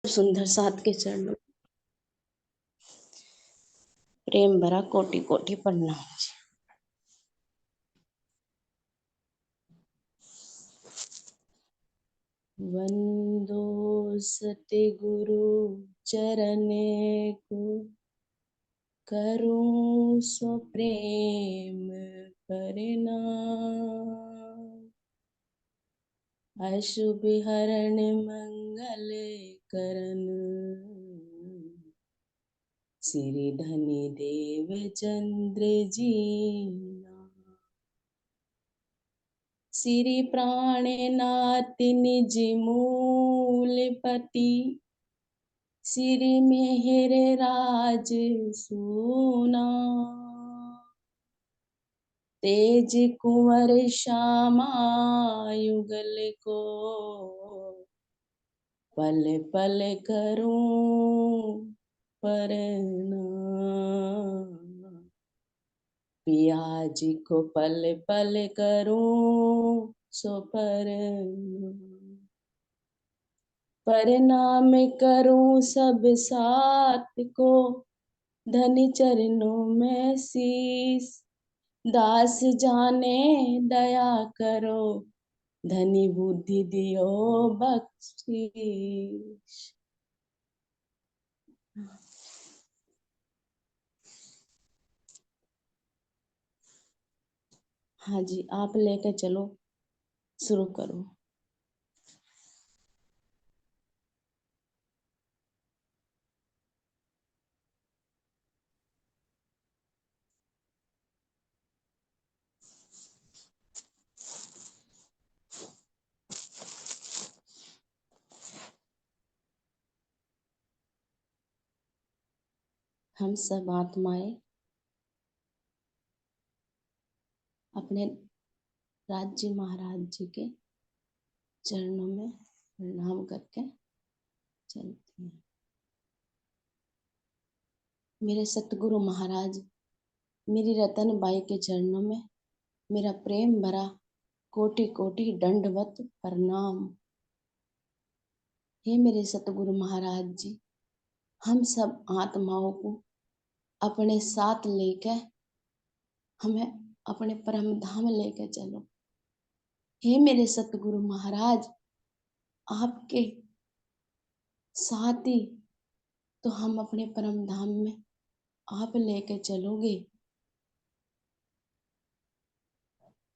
सुंदर साथ के चरणों प्रेम भरा कोटि कोटि प्रणाम। वंदो सतगुरु चरणे को, करूं सो प्रेम परिणाम। अशुभ हरण मंगल करण, श्री धनी देव चंद्र जी। श्री प्राणनाथ निज मूलपति, श्री मेहर राज सोना। तेज कुंवर श्यामा युगल को, पल पल करूं प्रणाम। पिया जी को पल पल करूं सो प्रणाम करूं सब साथ को, धनी चरणों में शीस। दास जाने दया करो, धनी बुद्धि दियो बख्शीश। हाँ जी, आप लेकर चलो, शुरू करो। हम सब आत्माएं अपने राज्य महाराज जी के चरणों में प्रणाम करके चलती हैं। मेरे सतगुरु महाराज मेरी रतन बाई के चरणों में मेरा प्रेम भरा कोटि कोटि दंडवत प्रणाम। हे मेरे सतगुरु महाराज जी, हम सब आत्माओं को अपने साथ लेकर हमें अपने परम धाम लेकर चलो। हे मेरे सतगुरु महाराज, आपके साथ ही तो हम अपने परम धाम में आप लेकर चलोगे।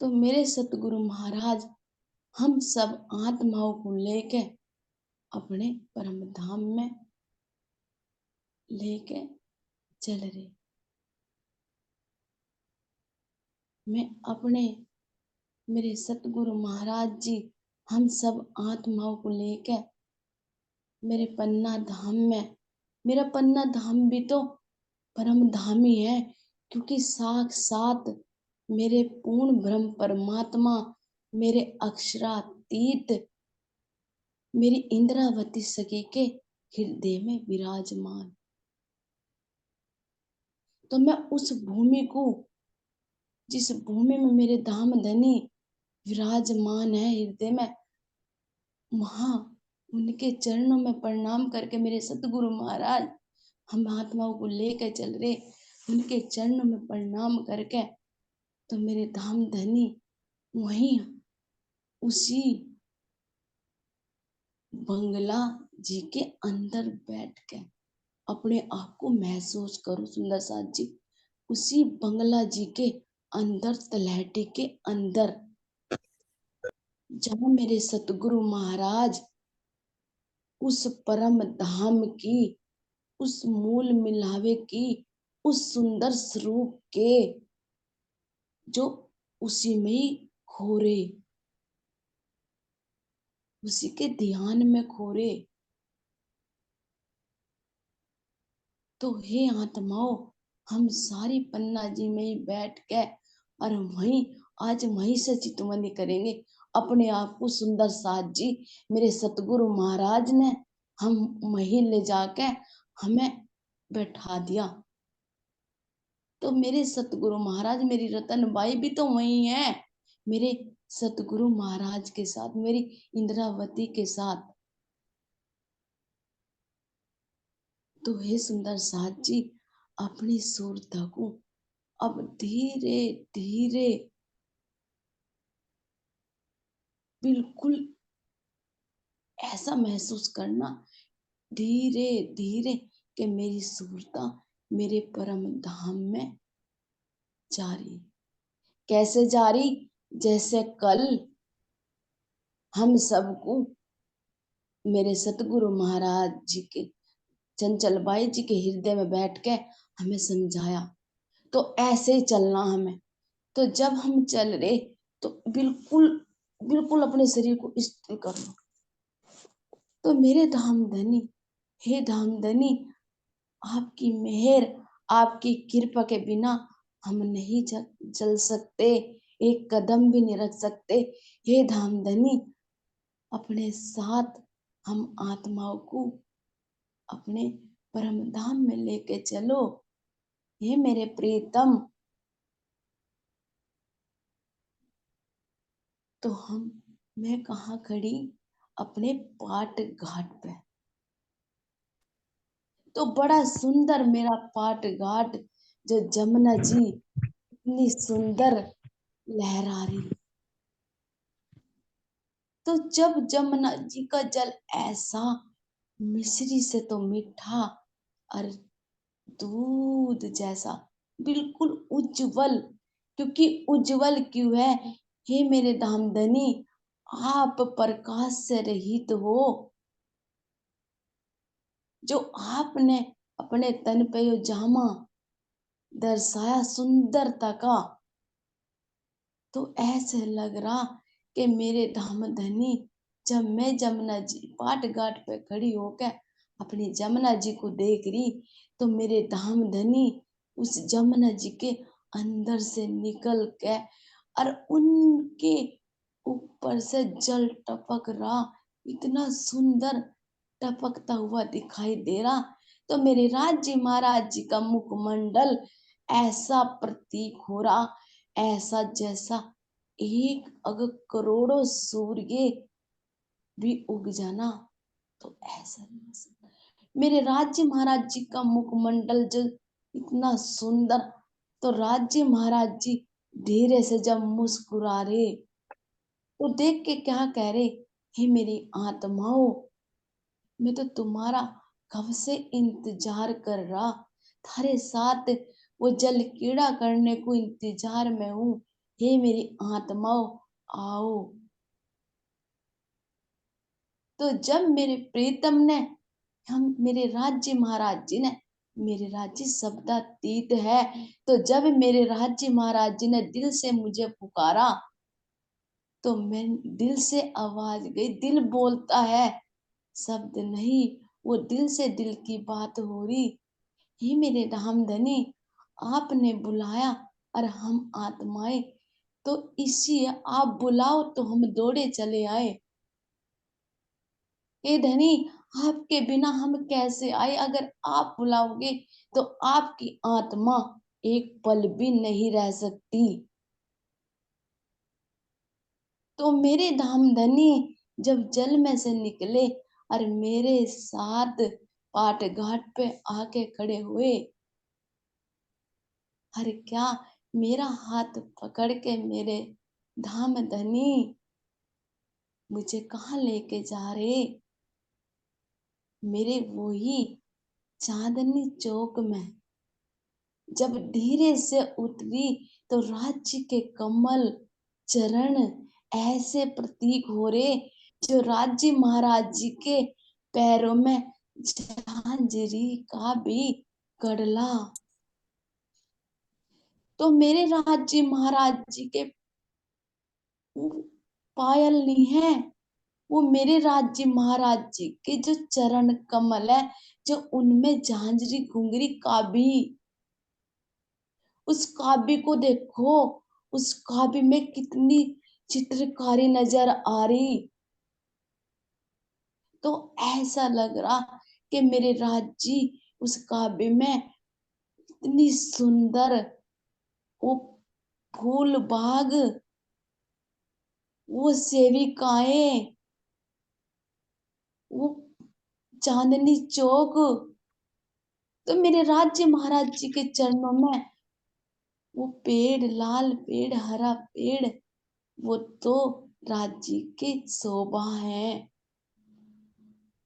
तो मेरे सतगुरु महाराज, हम सब आत्माओं को लेकर अपने परम धाम में लेके चल रहे। मैं अपने मेरे सतगुरु महाराज जी, हम सब आत्माओं को लेकर मेरे पन्ना धाम में, मेरा पन्ना धाम भी तो परम धाम ही है, क्योंकि साक्षात मेरे पूर्ण ब्रह्म परमात्मा, मेरे अक्षरातीत, मेरी इंद्रावती सखी के हृदय में विराजमान। तो मैं उस भूमि को, जिस भूमि में मेरे धाम धनी विराजमान है हृदय में, वहां उनके चरणों में प्रणाम करके मेरे सतगुरु महाराज, हम आत्माओं को लेकर चल रहे। उनके चरणों में प्रणाम करके तो मेरे धाम धनी वहीं उसी बंगला जी के अंदर बैठ के अपने आप को महसूस करो। सुंदर साथ जी, उसी बंगला जी के अंदर, तलहटी के अंदर, जहां मेरे सतगुरु महाराज उस परम धाम की, उस मूल मिलावे की, उस सुंदर स्वरूप के जो उसी में ही खोरे, उसी के ध्यान में खोरे। तो हे आत्माओं, हम सारी पन्ना जी में ही बैठ के और वहीं आज वहीं से चितवनी करेंगे अपने आप को। सुंदर साथ जी, मेरे सतगुरु महाराज ने हम वहीं ले जाके हमें बैठा दिया। तो मेरे सतगुरु महाराज, मेरी रतन बाई भी तो वही है, मेरे सतगुरु महाराज के साथ, मेरी इंद्रावती के साथ। तो हे सुंदर साथ जी, अपनी सुरता को अब धीरे धीरे बिल्कुल ऐसा महसूस करना, धीरे धीरे, कि मेरी सुरता मेरे परम धाम में जा रही। कैसे जा रही? जैसे कल हम सबको मेरे सतगुरु महाराज जी के, चंचल बाई जी के हृदय में बैठ के हमें समझाया, तो ऐसे ही चलना हमें। तो जब हम चल रहे, तो बिल्कुल बिल्कुल अपने शरीर को स्थिर कर लो। तो मेरे धामधनी, हे धामधनी, आपकी मेहर, आपकी कृपा के बिना हम नहीं चल सकते, एक कदम भी नहीं रख सकते। हे धामधनी, अपने साथ हम आत्माओं को अपने परम धाम में लेके चलो। हे मेरे प्रीतम। तो मैं कहाँ खड़ी? अपने पाट घाट पे। तो बड़ा सुंदर मेरा पाट घाट, जो जमुना जी इतनी सुंदर लहरा रही। तो जब जमुना जी का जल ऐसा मिश्री से तो मीठा और दूध जैसा बिल्कुल उज्जवल, क्योंकि उज्जवल क्यों है? हे मेरे धामधनी, आप प्रकाश से रहित हो, जो आपने अपने तन पे यो जामा दर्शाया सुंदरता का, तो ऐसे लग रहा कि मेरे धामधनी, जब मैं जमुना जी पाट घाट पे खड़ी होकर अपनी जमुना जी को देख रही, तो मेरे धामधनी उस जमुना जी के अंदर से निकल के और उनके ऊपर से जल टपक रहा, इतना सुंदर टपकता हुआ दिखाई दे रहा। तो मेरे राज्य महाराज जी का मुखमंडल ऐसा प्रतीक हो रहा, ऐसा जैसा एक अगर करोड़ों सूर्य भी उग जाना तो ऐसा नहीं सकता। मेरे राज्य महाराज जी का मुखमंडल जो इतना सुंदर, तो राज्य महाराज जी धीरे से जब मुस्कुरा रहे, तो देख के क्या कह रहे, हे मेरी आत्माओं, मैं तो तुम्हारा कब से इंतजार कर रहा, थारे साथ वो जल कीड़ा करने को इंतजार में हूँ। हे मेरी आत्माओं, आओ। तो जब मेरे प्रीतम ने, हम मेरे राज्य महाराज जी ने, मेरे राज्य शब्दातीत है, तो जब मेरे राज्य महाराज जी ने दिल से मुझे पुकारा, तो मैं दिल से आवाज गई, दिल बोलता है, शब्द नहीं, वो दिल से दिल की बात हो रही। हे मेरे धामधनी, आपने बुलाया और हम आत्माएं, तो इसी आप बुलाओ तो हम दौड़े चले आए। हे धनी, आपके बिना हम कैसे आए? अगर आप बुलाओगे तो आपकी आत्मा एक पल भी नहीं रह सकती। तो मेरे धामधनी जब जल में से निकले और मेरे साथ पाट घाट पे आके खड़े हुए, और क्या मेरा हाथ पकड़ के मेरे धामधनी मुझे कहाँ लेके जा रहे? मेरे वही चांदनी चौक में जब धीरे से उतरी, तो राज्य के कमल चरण ऐसे प्रतीक हो रहे, जो राज्य महाराज जी के पैरों में झांझरी का भी कड़ला। तो मेरे राज्य महाराज जी के वो पायल नहीं है, वो मेरे राज्य महाराज जी के जो चरण कमल है, जो उनमें झांझरी घुंघरी का भी, उस काव्य को देखो, उस काव्य में कितनी चित्रकारी नजर आ रही। तो ऐसा लग रहा कि मेरे राज्य उस काव्य में इतनी सुंदर, वो फूल बाग, वो सेविकाएं, वो चांदनी चौक, तो मेरे राज्य महाराज जी के चरणों में वो पेड़, लाल पेड़, हरा पेड़, वो तो राज्य की शोभा है।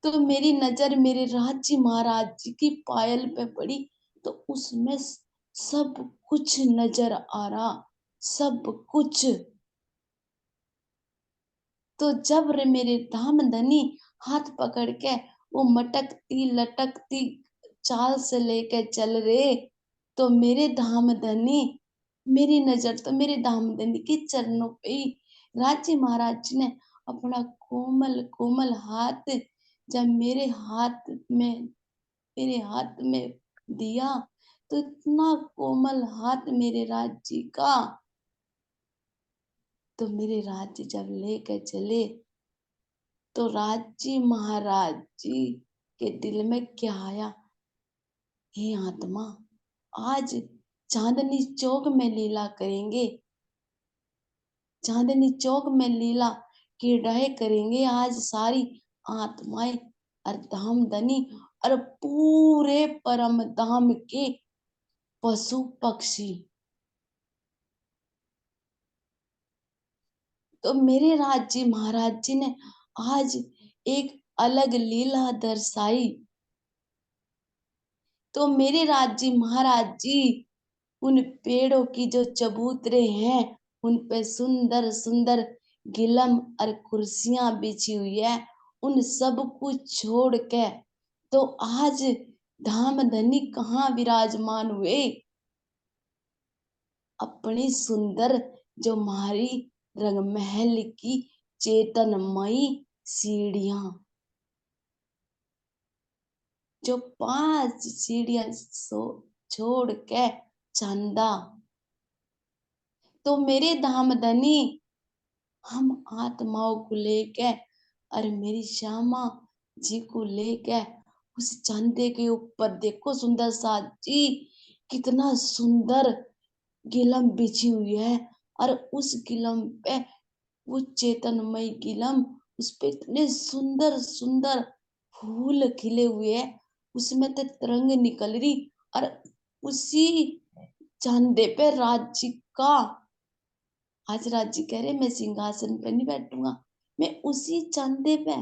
तो मेरी नजर मेरे राज्य महाराज जी की पायल पे पड़ी, तो उसमें सब कुछ नजर आ रहा, सब कुछ। तो जब रे मेरे धामधनी हाथ पकड़ के वो मटकती लटकती चाल से लेके चल रहे, तो मेरे धामधनी, मेरी नजर तो मेरे धामधनी के चरणों पे ही। राज्य महाराज जी ने अपना कोमल कोमल हाथ जब मेरे हाथ में दिया, तो इतना कोमल हाथ मेरे राज्य का। तो मेरे राज्य जब लेकर चले, तो राज्य महाराज जी के दिल में क्या आया, हे आत्मा, आज चांदनी चौक में लीला करेंगे, चांदनी चौक में लीला क्रीड़ाएं करेंगे आज सारी आत्माएं और धामधनी और पूरे परम धाम के पशु पक्षी। तो मेरे राज्य महाराज जी ने आज एक अलग लीला दर्शाई। तो मेरे राज्य महाराज जी उन पेड़ों की जो चबूतरे हैं, उन पे सुंदर सुंदर गिलम और कुर्सियां बिछी हुई है, उन सब को छोड़ के तो आज धामधनी कहाँ विराजमान हुए, अपनी सुंदर जो हमारी रंगमहल की चेतनमयी सीढ़ियां, जो 5 सीढ़ियां छोड़ के चंदा। तो मेरे धामधनी हम आत्माओं को लेके और मेरी श्यामा जी को लेके उस चंदे के ऊपर देखो सुंदर सा जी, कितना सुंदर गिलम बिछी हुई है। और उस गिलम पे वो चेतनमय गिलम, उस पे इतने सुंदर सुंदर फूल खिले हुए हैं, उसमें तो तरंग निकल रही। और उसी चंदे पे राज्य का, आज राज्य कह रहे मैं सिंहासन पे नहीं बैठूंगा, मैं उसी चंदे पे,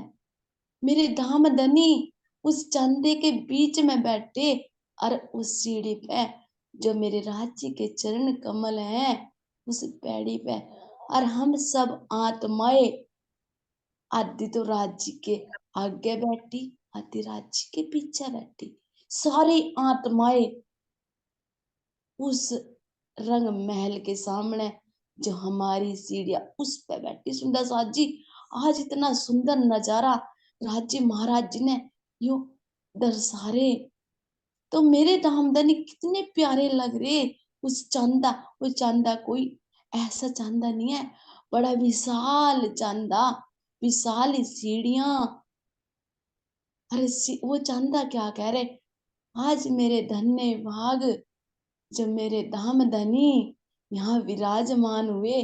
मेरे धामधनी उस चंदे के बीच में बैठे। और उस सीढ़ी पे जो मेरे राज्य के चरण कमल हैं, उस पैड़ी पे, और हम सब आत्माएं, आदि तो राज्य के आगे बैठी, आदि राज्य के पीछे बैठी, सारी आत्माएं उस रंग महल के सामने जो हमारी सीढ़ियां उस पे बैठी। सुंदर साज जी, आज इतना सुंदर नजारा राज्य महाराज जी ने यूं दर्शारे, तो मेरे धामधनी कितने प्यारे लग रहे। उस चांदा, वो चांदा कोई ऐसा चांदा नहीं है, बड़ा विशाल चांदा, विशाल सीढ़ियां। अरे वो चांदा क्या कह रहे, आज मेरे धन्य भाग जब मेरे धामधनी यहाँ विराजमान हुए,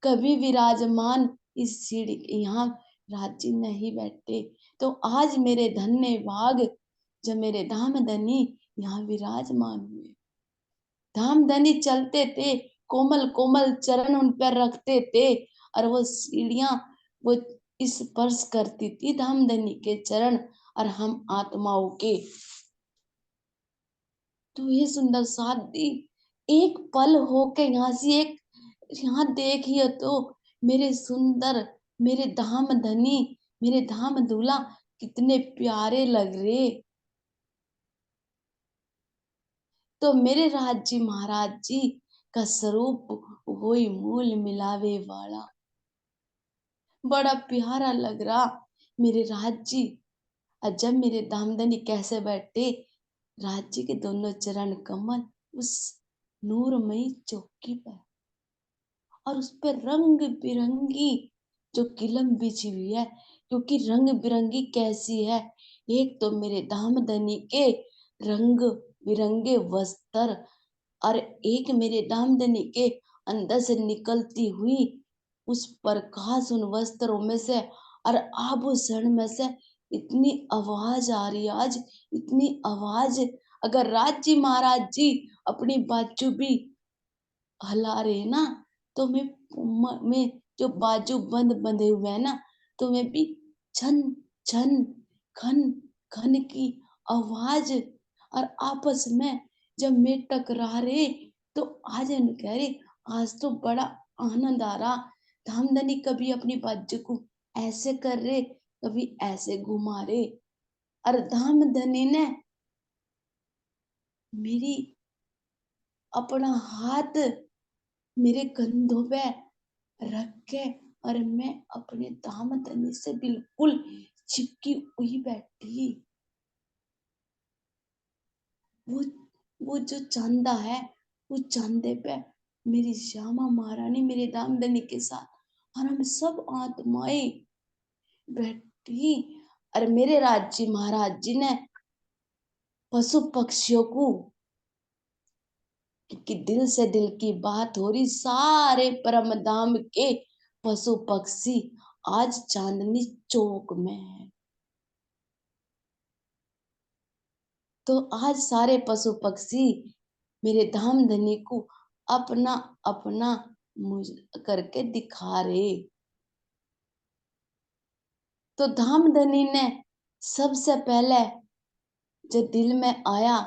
कभी विराजमान इस सीढ़ी यहाँ राज्य नहीं बैठते। तो आज मेरे धन्य भाग जब मेरे धामधनी यहाँ विराजमान हुए। धामधनी चलते थे, कोमल कोमल चरण उन पर रखते थे, और वो सीढ़ियां वो स्पर्श करती थी धामधनी के चरण और हम आत्माओं के। तो ये सुंदर शादी एक पल होके यहाँ से एक, यहाँ देखिए तो मेरे सुंदर, मेरे धाम धनी, मेरे धाम दूल्हा कितने प्यारे लग रहे। तो मेरे राज्य महाराज जी का स्वरूप वही मूल मिलावे वाला, बड़ा प्यारा लग रहा मेरे राज्य। और जब मेरे दामदनी कैसे बैठे, राज्य के दोनों चरण कमल उस नूरमयी चौकी पर, और उस पर रंग बिरंगी जो किलम बिछी हुई है, क्योंकि रंग बिरंगी कैसी है, एक तो मेरे दामदनी के रंग बिरंगे वस्त्र, और एक मेरे दामदनी के अंदर से निकलती हुई उस प्रकाश उन वस्त्रों में से और आभूषण में से इतनी आवाज आ रही है आज, इतनी आवाज अगर राज जी महाराज जी अपनी बाजू भी हला रहे ना, तो मैं जो बाजू बंधे हुए है ना, तो मैं भी छन छन खन खन की आवाज, और आपस में जब मैं टकरा रहे, तो आज हम कह रहे आज तो बड़ा आनंद आ रहा। धामधनी कभी अपनी बाजू को ऐसे कर रहे, कभी ऐसे घुमा रहे, और धामधनी ने मेरी अपना हाथ मेरे कंधों पे रख के, और मैं अपने दामदनी से बिल्कुल चिपकी हुई बैठी। वो वो जो चांदा है, वो चांदे पे मेरी श्यामा महारानी मेरे दामदनी के साथ, और हम सब आत्माएं बैठी, और मेरे राज्य महाराज जी ने पशु पक्षियों को, क्योंकि दिल से दिल की बात हो रही, सारे परम धाम के पशु पक्षी आज चांदनी चौक में है। तो आज सारे पशु पक्षी मेरे धाम धनी को अपना अपना मुझ करके दिखा रहे। तो धाम धनी ने सबसे पहले जो दिल में आया,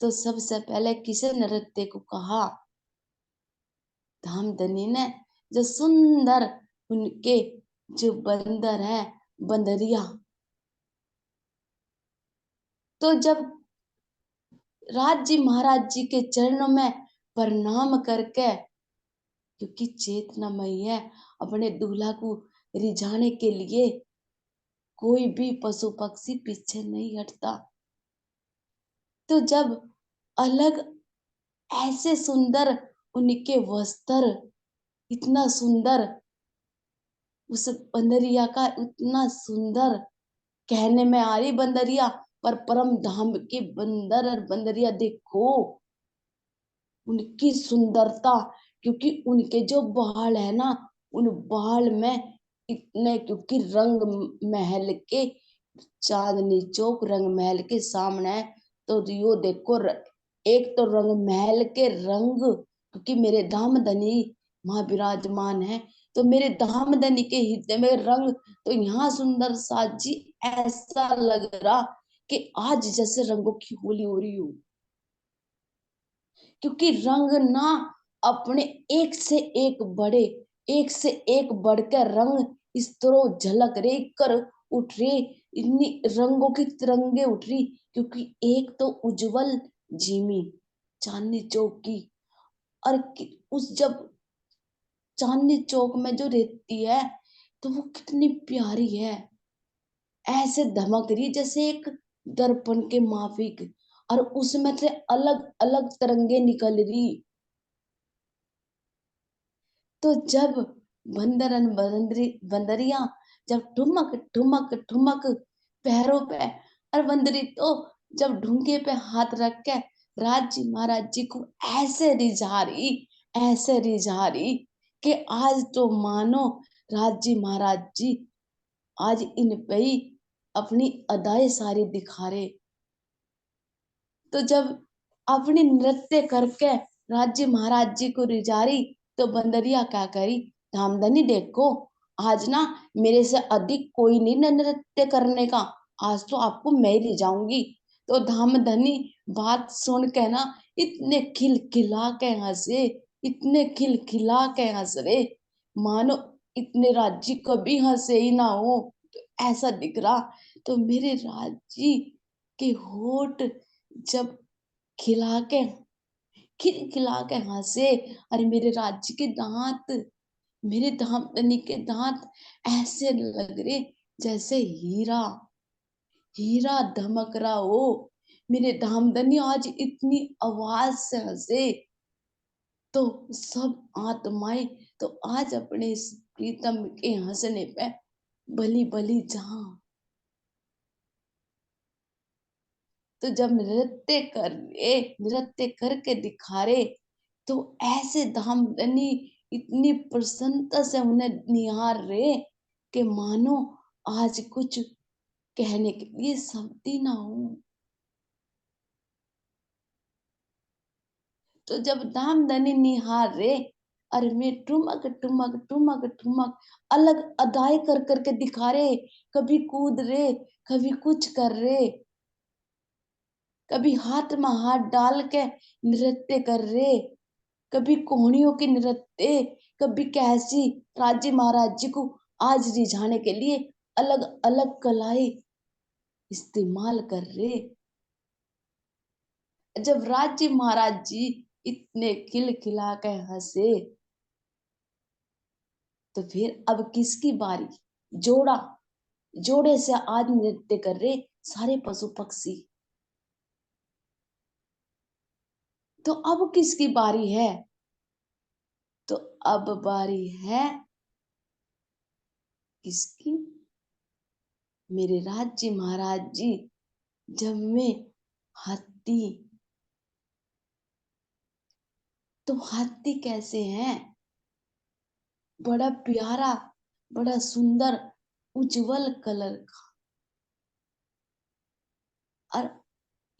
तो सबसे पहले किसे नृत्य को कहा? धाम धनी ने जो सुंदर उनके जो बंदर है, बंदरिया। तो जब राज जी महाराज जी के चरणों में प्रणाम करके, क्योंकि चेतनामयी है, अपने दूल्हा को रिझाने के लिए कोई भी पशु पक्षी पीछे नहीं हटता। तो जब अलग ऐसे सुंदर उनके वस्त्र, इतना सुंदर, उस बंदरिया का इतना सुंदर, कहने में आ रही बंदरिया, पर परम धाम के बंदर और बंदरिया देखो उनकी सुंदरता, क्योंकि उनके जो बाल है ना, उन बाल में इतने, क्योंकि रंग महल के, चांदनी चौक रंग महल के सामने है, तो यो देखो एक तो रंग महल के रंग, क्योंकि मेरे धामधनी वहां विराजमान है, तो मेरे धामधनी के हृदय में रंग, तो यहाँ सुंदर सा जी ऐसा लग रहा कि आज जैसे रंगों की होली हो रही हो, क्योंकि रंग ना अपने एक से एक बड़े, एक से एक बढ़कर रंग इस तरह झलक रे कर उठ रहे, इतनी रंगों की तिरंगे उठ रही, क्योंकि एक तो उज्जवल झिमी चांदनी चौक की, और उस जब चांदनी चौक में जो रहती है, तो वो कितनी प्यारी है, ऐसे धमक रही जैसे एक दर्पण के माफिक, और उसमें से अलग अलग तरंगे निकल रही। तो जब बंदरिया जब ठुमक ठुमक ठुमक पैरों पे, और बंदरी तो जब ढूंगे पे हाथ रख के राज जी महाराज जी को ऐसे रिझा रही कि आज तो मानो राज जी महाराज जी आज इन पे ही अपनी अदाएं सारी दिखा रहे। तो जब अपनी नृत्य करके राज्य महाराज जी को रिजारी, तो बंदरिया क्या करी, धामधनी देखो आज ना मेरे से अधिक कोई नहीं न नृत्य करने का, आज तो आपको मैं ही रिझाऊंगी। तो धामधनी बात सुन के ना इतने खिलखिला के हंसे, इतने खिलखिला के हंस रहे, मानो इतने राज्य कभी हंसे ही ना हो, तो ऐसा दिख रहा। तो मेरे राज्य के होठ जब खिला के खिलखिला के हंसे, अरे मेरे राज्य के दांत, मेरे धामधनी के दांत ऐसे लग रहे जैसे हीरा हीरा धमक रहा हो। मेरे धामधनी आज इतनी आवाज से हंसे, तो सब आत्माएं तो आज अपने इस प्रीतम के हंसने पे बली बली जहां। तो जब नृत्य करके दिखा रहे, तो ऐसे धामधनी इतनी प्रसन्नता से उन्हें निहार रहे कि मानो आज कुछ कहने के लिए शब्द ही ना हो। तो जब धामधनी निहार रे, अरे मैं ठुमक ठुमक ठुमक ठुमक अलग अदाएं कर करके दिखा रे, कभी कूद रे, कभी कुछ कर रे, कभी हाथ में हाथ डाल के नृत्य कर रे, कभी कोहनियों के नृत्य, कभी कैसी राज्य महाराज जी को आज रिझाने के लिए अलग अलग कलाएं इस्तेमाल कर रे। जब राज्य महाराज जी इतने खिलखिला के हंसे, तो फिर अब किसकी बारी? जोड़ा, जोड़े से आज नृत्य कर रहे सारे पशु पक्षी। तो अब किसकी बारी है? तो अब बारी है किसकी? मेरे राज्य महाराज जी। जब मैं हाथी, तो हाथी कैसे हैं? बड़ा प्यारा, बड़ा सुंदर, उज्जवल कलर का, और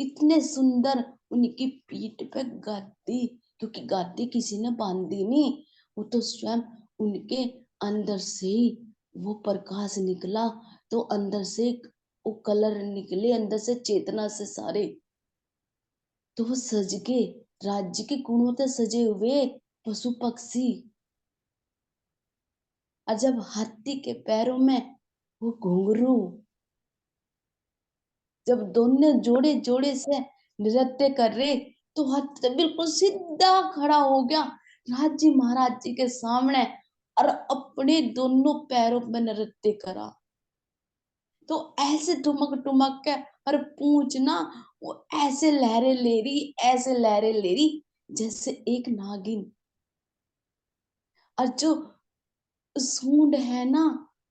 इतने सुंदर उनकी पीठ पे गादी, क्योंकि गादी किसी ने बांधी नहीं, वो तो स्वयं उनके अंदर से ही वो प्रकाश निकला, तो अंदर से वो कलर निकले, अंदर से चेतना से सारे, तो वो सज के राज्य के गुणों से सजे हुए पशु पक्षी। और जब हाथी के पैरों में वो घुंघरू, जब दोनों जोड़े जोड़े से नृत्य कर रहे, तो हाथी बिल्कुल सीधा खड़ा हो गया राज्य महाराज जी के सामने, और अपने दोनों पैरों में नृत्य करा। तो ऐसे ठुमक ठुमक के, और पूंछ ना वो ऐसे लहरें ले रही, ऐसे लहरें ले रही जैसे एक नागिन। और जो सूंड है ना,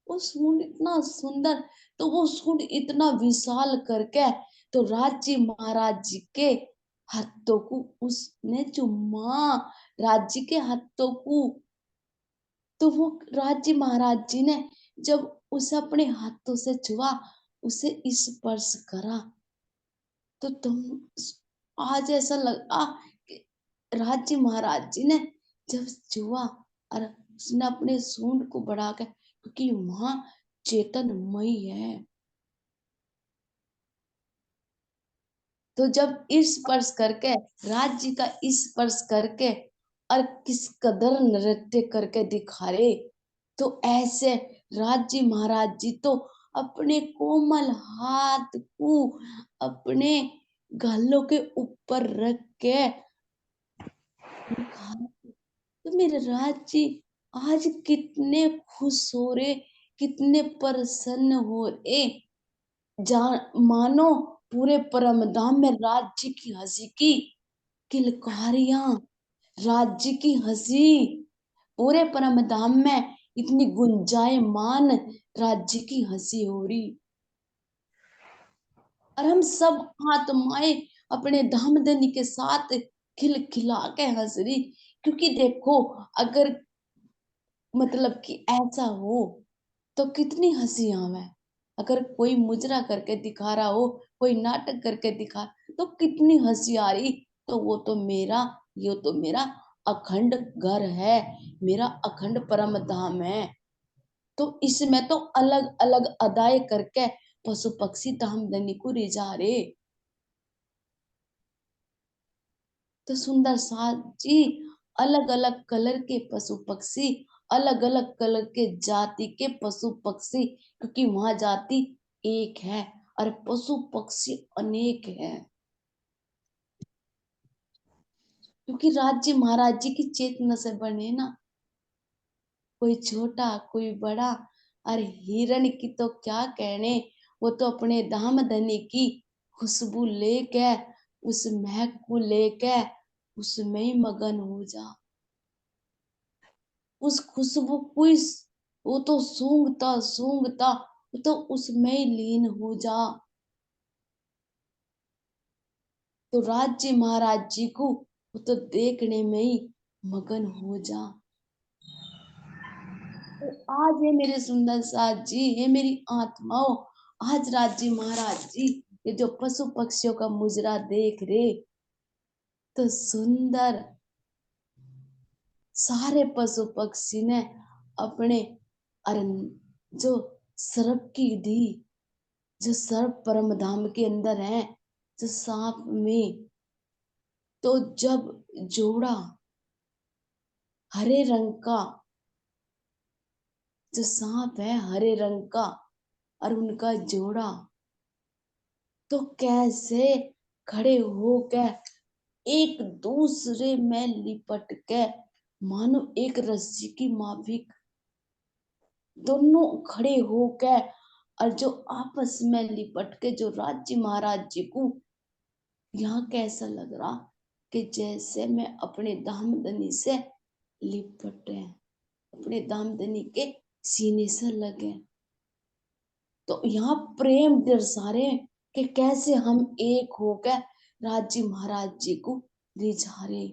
वो सूंड इतना सुंदर, तो वो सूंड इतना विशाल करके, तो राज्य महाराज जी के हाथों को उसने चुम्मा, राज्य के हाथों को। तो वो राज्य महाराज जी ने जब उसे अपने हाथों से छुआ, उसे स्पर्श करा, तो तुम आज ऐसा लगा कि राज्य महाराज जी ने जब छुआ, और उसने अपने सूंड को बढ़ा के, क्योंकि वहां चेतनमयी है, तो जब स्पर्श करके, राज्य का स्पर्श करके, और किस कदर नृत्य करके दिखा रहे, तो ऐसे राज्य महाराज जी तो अपने कोमल हाथ को अपने गालों के ऊपर रख के दिखा, तो मेरे राज्य आज कितने खुश हो रहे, कितने प्रसन्न हो रहे, मानो पूरे परमधाम में राज्य की हंसी की किलकारियां, राज्य की हंसी पूरे परमधाम में इतनी गुंजायमान राज्य की हंसी हो रही, और हम सब आत्माएं अपने धामधनी के साथ खिलखिला के हंस रही। क्योंकि देखो, अगर मतलब कि ऐसा हो तो कितनी हंसी आवे। अगर कोई मुजरा करके दिखा रहा हो, कोई नाटक करके दिखा, तो कितनी हंसी आ रही। तो वो तो मेरा, ये तो मेरा अखंड घर है, मेरा अखंड परम धाम है। तो इसमें तो अलग अलग अदाएं करके पशु पक्षी धामधनी को रिझा रहे। तो सुंदर सा जी, अलग अलग कलर के पशु पक्षी, अलग अलग कलर के जाति के पशु पक्षी, क्योंकि वहां जाति एक है और पशु पक्षी अनेक है। क्योंकि राज्य महाराज जी की चेतना से बने ना, कोई छोटा कोई बड़ा। अरे हिरण की तो क्या कहने, वो तो अपने धामधनी की खुशबू लेके, उस महक को लेके उसमें ही मगन हो जा, उस खुशबू को वो तो सूंघता सूंघता वो तो उसमें ही लीन हो जा। तो राज्य महाराज जी को वो तो देखने में ही मगन हो जा। तो आज है मेरे सुंदर साथ जी, है मेरी आत्माओं, आज राज्य महाराज जी ये जो पशु पक्षियों का मुजरा देख रहे, तो सुंदर सारे पशु पक्षी ने अपने जो सर्प की दी, जो सर्प परम धाम के अंदर है, जो सांप में, तो जब जोड़ा हरे रंग का, जो सांप है हरे रंग का और उनका जोड़ा, तो कैसे खड़े होकर एक दूसरे में लिपट के मानो एक रस्सी की माफिक दोनों खड़े होकर और जो आपस में लिपट के जो राज्य महाराज जी को यहाँ कैसा लग रहा कि जैसे मैं अपने दामदनी से लिपटे, अपने दामदनी के सीने से लगे। तो यहाँ प्रेम दर्शा रहे कि कैसे हम एक होकर राज्य महाराज जी को रिझा रहे,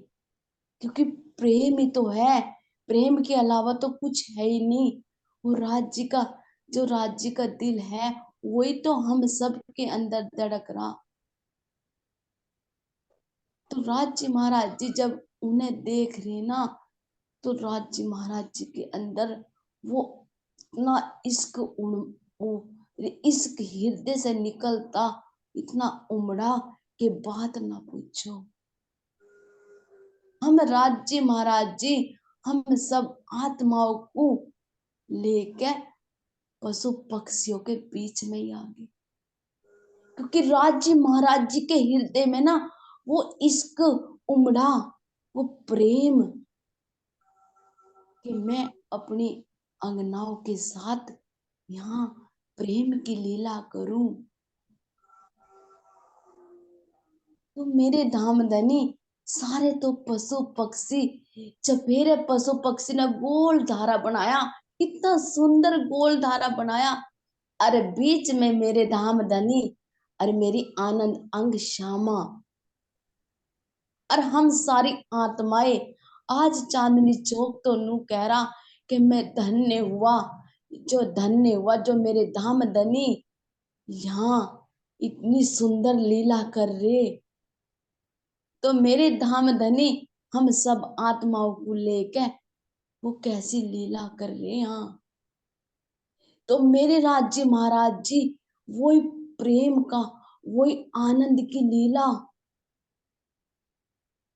क्योंकि प्रेम ही तो है, प्रेम के अलावा तो कुछ है ही नहीं। वो राज्य का जो राज्य का दिल है वही तो हम सब के अंदर धड़क रहा। तो राज्य महाराज जी जब उन्हें देख रहे ना, तो राज्य महाराज जी के अंदर वो इतना इश्क इश्क हृदय से निकलता, इतना उमड़ा कि बात ना पूछो। हम राज्य महाराज जी हम सब आत्माओं को लेके पशु पक्षियों के बीच में ही आ गए, क्योंकि राज्य महाराज जी के हृदय में ना वो इश्क उमड़ा, वो प्रेम कि मैं अपनी अंगनाओं के साथ यहाँ प्रेम की लीला करूं। तो मेरे धामधनी सारे तो पशु पक्षी, चपेरे पशु पक्षी ने गोल धारा बनाया, इतना सुंदर गोल धारा बनाया। अरे बीच में मेरे धामधनी और मेरी आनंद अंग श्यामा और हम सारी आत्माएं आज चांदनी चौक तो नू कह रहा कि मैं धन्य हुआ, जो धन्य हुआ जो मेरे धामधनी यहाँ इतनी सुंदर लीला कर रहे। तो मेरे धाम धनी हम सब आत्माओं को लेके वो कैसी लीला कर रहे हैं यहाँ। तो मेरे राज्य महाराज जी वही प्रेम का, वही आनंद की लीला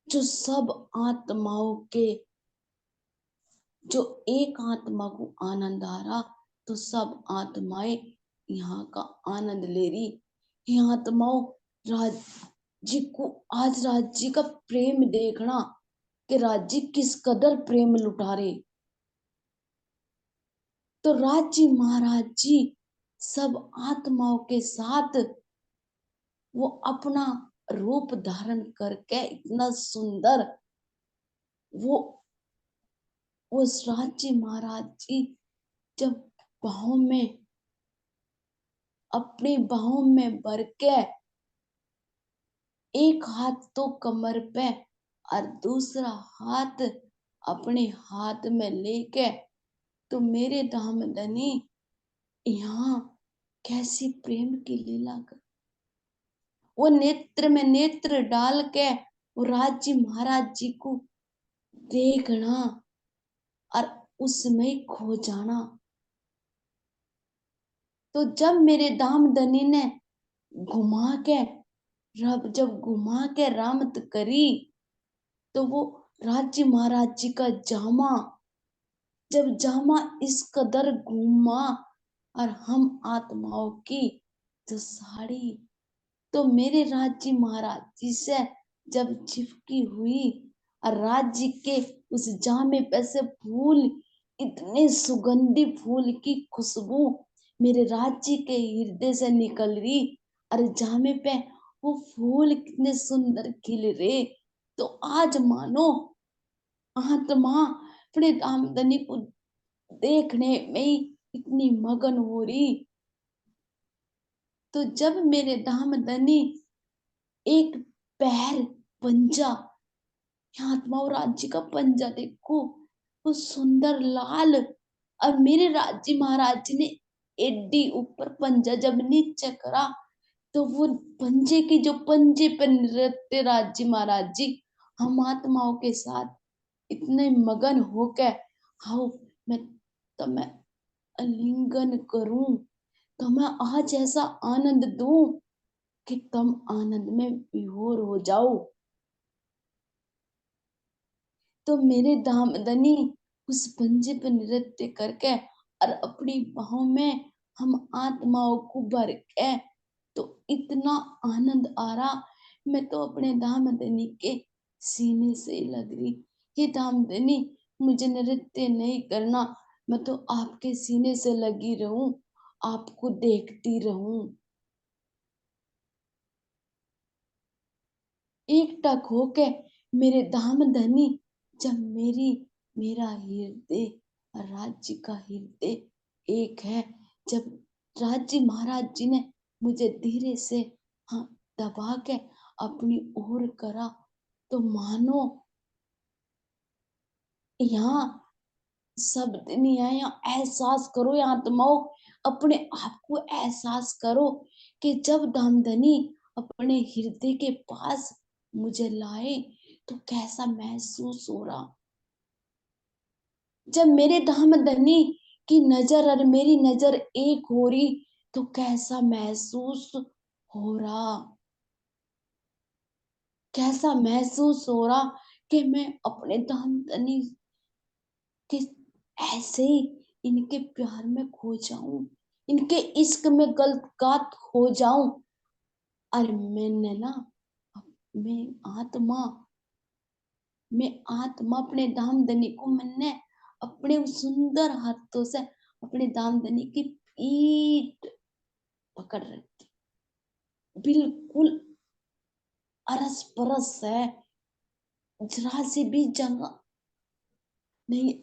जो सब आत्माओं के, जो एक आत्मा को आनंद आ रहा, तो सब आत्माएं यहाँ का आनंद ले रही। ये आत्माओं राज्य को आज राज्य का प्रेम देखना कि राज्य किस कदर प्रेम लुटा रहे। तो राज्य महाराज जी सब आत्माओं के साथ वो अपना रूप धारण करके इतना सुंदर वो उस राज्य महाराज जी जब बाहों में, अपनी बाहों में भर के एक हाथ तो कमर पे और दूसरा हाथ अपने हाथ में लेके, तो मेरे दामदनी यहाँ कैसी प्रेम की लीला कर, वो नेत्र में नेत्र डाल के वो राज्य महाराज जी को देखना और उसमें खो जाना। तो जब मेरे दामदनी ने घुमा के रब जब घुमा के रामत करी, तो वो राज्य महाराज जी का जामा, जब जामा इस कदर घूमा और हम आत्माओं की जो साड़ी, तो मेरे राज्य महाराज जी से जब चिपकी हुई और राज्य के उस जामे पे से फूल, इतने सुगंधी फूल की खुशबू मेरे राज्य के हृदय से निकल रही और जामे पे वो फूल कितने सुंदर खिल रहे। तो आज मानो आत्मा अपने आमदनी को देखने में ही इतनी मगन हो रही। तो जब मेरे दामदनी एक पैर पंजा, आत्मा और राज्य का पंजा देखो वो सुंदर लाल, और मेरे राज्य महाराज जी ने एडी ऊपर पंजा जब नीचे करा, तो वो पंजे की जो पंजे पे नृत्य राज्य महाराज जी हम आत्माओं के साथ इतने मगन होकर आओ, मैं मैं आलिंगन करूं, तो मैं आज ऐसा आनंद दूं कि तुम आनंद में विभोर हो जाओ। तो मेरे दामदनी उस पंजे पर नृत्य करके और अपनी बाहों में हम आत्माओं को भर के, तो इतना आनंद आ रहा, मैं तो अपने दामदनी के सीने से ही लग रही। ये दामदनी, मुझे नृत्य नहीं करना, मैं तो आपके सीने से लगी रहूं, आपको देखती रहूं। एकटक होके मेरे धाम-धनी, जब मेरा हृदय और राज्य का हृदय एक है, जब राज्य महाराज जी ने मुझे धीरे से हाँ दबा के अपनी ओर करा, तो मानो यहाँ शब्द नहीं है, यहाँ एहसास करो, यहाँ आत्माओं अपने आप को एहसास करो कि जब धामधनी अपने हृदय के पास मुझे लाए, तो कैसा महसूस हो रहा। जब मेरे धामधनी की नजर और मेरी नजर एक हो रही, तो कैसा महसूस हो रहा, कैसा महसूस हो रहा कि मैं अपने धामधनी कि ऐसे ही इनके प्यार में खो जाऊं, इनके इश्क में गलगात हो जाऊं। और मैंने ना मैं आत्मा मैं आत्मा अपने दामदनी को मैंने अपने उस सुंदर हाथों से अपने दामदनी की पीठ पकड़ रखी, बिल्कुल अरस परस है, जरा सी भी जगह नहीं।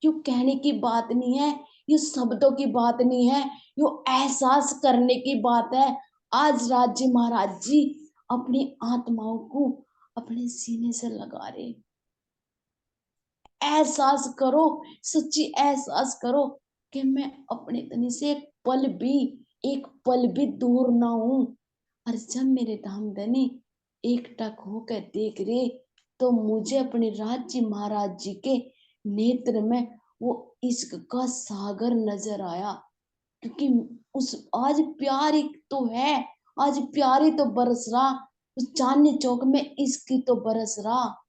ये कहने की बात नहीं है, ये शब्दों की बात नहीं है, ये एहसास करने की बात है। आज राज्य महाराज जी अपनी आत्माओं को अपने सीने से लगा रहे। एहसास करो, सच्ची एहसास करो कि मैं अपने तनी से एक पल भी दूर ना हूं। और जब मेरे धामधनी एकटक होकर देख रहे, तो मुझे अपने राज्य महाराज जी के नेत्र में वो इश्क का सागर नजर आया। क्योंकि उस आज प्यार ही तो है, आज प्यार ही तो बरस रहा, उस चांदनी चौक में इश्क ही तो बरस रहा।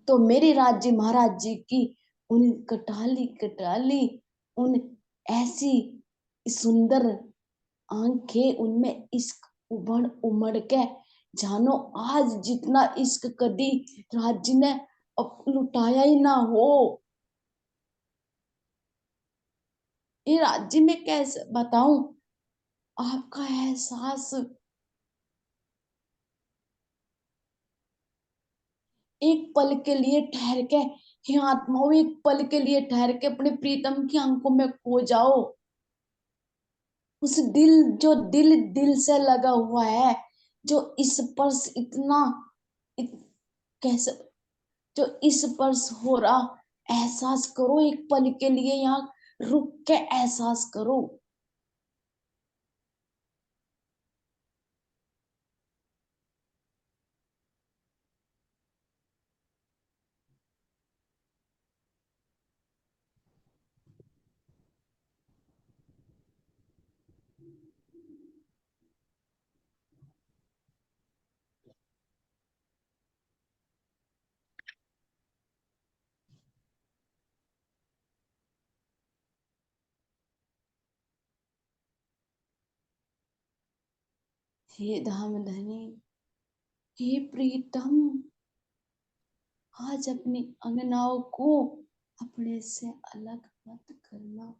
तो मेरे राज्य महाराज जी की उन कटाली कटाली, उन ऐसी सुंदर आंखें, उनमें इश्क उमड़ उमड़ के, जानो आज जितना इश्क कदी राज्य ने लुटाया ही ना हो। ये राज्य में कैसे बताऊं आपका एहसास। एक पल के लिए ठहर के, हे आत्माओं, एक पल के लिए ठहर के अपने प्रीतम की आंखों में खो जाओ। उस दिल, जो दिल से लगा हुआ है, जो इस स्पर्श इतना इत, कैसे जो इस स्पर्श हो रहा, एहसास करो, एक पल के लिए यहाँ रुक के एहसास करो। हे धामधनी, हे प्रीतम, आज अपनी अंगनाओं को अपने से अलग मत करना,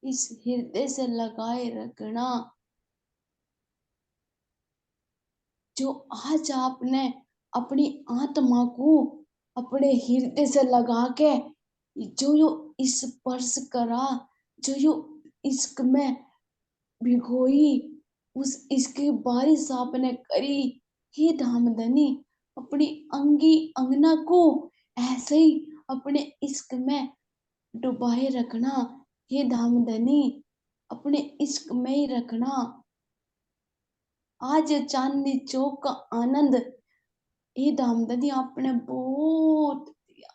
इस हृदय से लगाए रखना। जो आज आपने अपनी आत्मा को अपने हृदय से लगा के जो यो स्पर्श करा, जो यो इश्क में भिगोई, उस इश्क की बारिश आपने करी। हे धामधनी, अपनी अंगी अंगना को ऐसे ही अपने इश्क में डुबाए रखना। हे धामधनी, अपने इश्क में ही रखना। आज चांदनी चौक का आनंद ये दामदनी आपने बहुत दिया।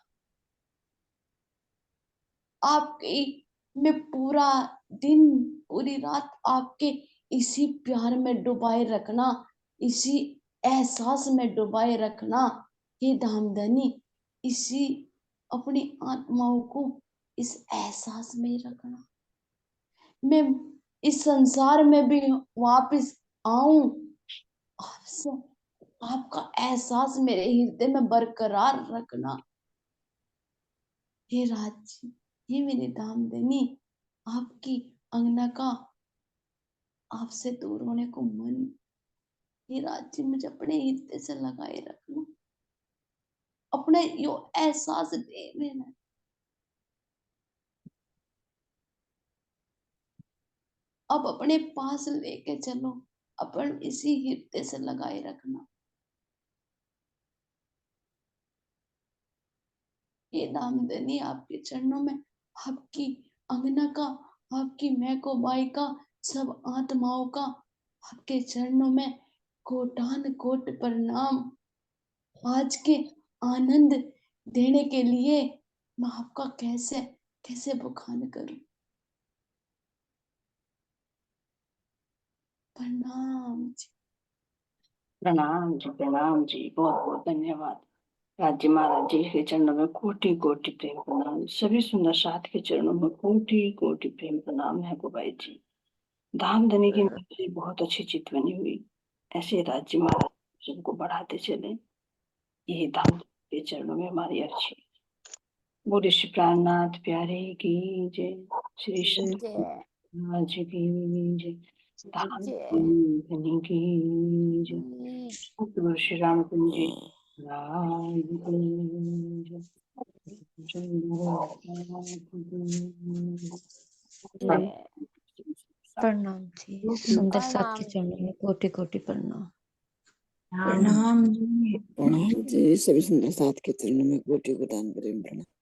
आपकी मैं पूरा दिन पूरी रात आपके इसी प्यार में डुबाए रखना, इसी एहसास में डुबाए रखना। ये दामदनी इसी अपनी आत्माओं को इस एहसास में ही रखना। मैं इस संसार में भी वापस आऊं, आपसे आपका एहसास मेरे हृदय में बरकरार रखना। हे राज्य, हे मेरे दामदनी, आपकी अंगना का आपसे दूर होने को मन, हे राज्य मुझे अपने हृदय से लगाए रखना, अपने यो एहसास दे देना। अब अपने पास लेके चलो, अपन इसी हृदय से लगाए रखना। ये दामदनी आपके चरणों में, आपकी अंगना का, आपकी महको बाई का, सब आत्माओं का आपके चरणों में कोटान कोट प्रणाम। आज के आनंद देने के लिए मैं आपका कैसे कैसे बखान करूं। प्रणाम जी। प्रणाम जी, बहुत बहुत धन्यवाद। राज्य महाराज जी के चरणों में कोटि कोटि प्रेम प्रणाम। सभी सुंदर साथ के चरणों में कोटि कोटि प्रेम प्रणाम है गोबाई जी। धामधनी की मेरी बहुत अच्छी चित बनी हुई। ऐसे राज्य महाराज सबको बढ़ाते चले। ये धामधनी के चरणों में हमारी अच्छी बोले श्री प्राणनाथ प्यारे की जय, श्री महाराज की जय, धामधनी की जय, गुरु श्री रामचंद्र जी महाराज की जय। प्रणाम जी। सुंदर साथ के चरणों में कोटि कोटि प्रणाम। प्रणाम जी, सभी सुंदर साथ के चरणों में कोटि कोटि प्रेम प्रणाम।